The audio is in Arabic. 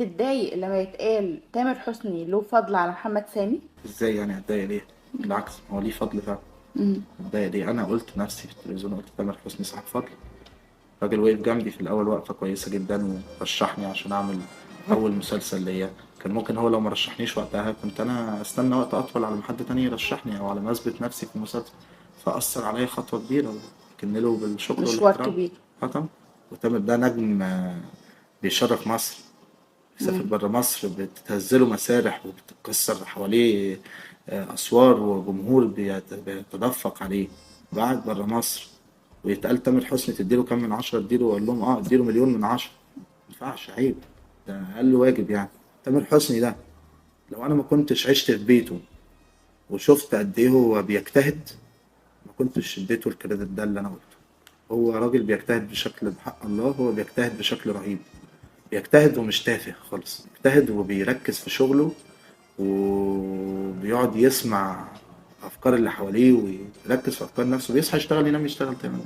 تتضايق لما يتقال تامر حسني له فضل على محمد سامي؟ ازاي يعني اتضايق ليه؟ بالعكس هو ليه فضل فعلا. امم. اتضايق ليه؟ انا قلت نفسي في التلفزيون، قلت تامر حسني صاحب فضل. الراجل وقف جنبي في الاول وقفه كويسه جدا ورشحني عشان اعمل اول مسلسل ليا. كان ممكن هو لو ما رشحنيش وقتها كنت انا استنى وقت اطول على ما حد تاني يرشحني او على ما اثبت نفسي في المسلسل. فاثر عليا خطوه كبيره، وكن له بالشكر مشوار والاحترام. كبير. حكم. وتامر ده نجم بيشرف مصر. بيسافر امم. برا مصر بتتهزله مسارح وبتتكسر حواليه أسوار وجمهور بيتدفق عليه. بعد برا مصر ويتقال تامر حسني تديله كام من عشرة، اديله، اقول لهم اه اديله مليون من عشرة. مينفعش، عيب. ده أقل واجب يعني. تامر حسني ده لو أنا ما كنتش عشت في بيته وشفت قد إيه هو بيجتهد، ما كنتش اديته الكريدت ده اللي أنا قلته. هو راجل بيجتهد بشكل، بحق الله هو بيجتهد بشكل رهيب. بيجتهد ومش تافه خالص، بيجتهد وبيركز في شغله وبيقعد يسمع أفكار اللي حواليه ويركز في أفكار نفسه، بيصحى يشتغل ينام يشتغل تاني.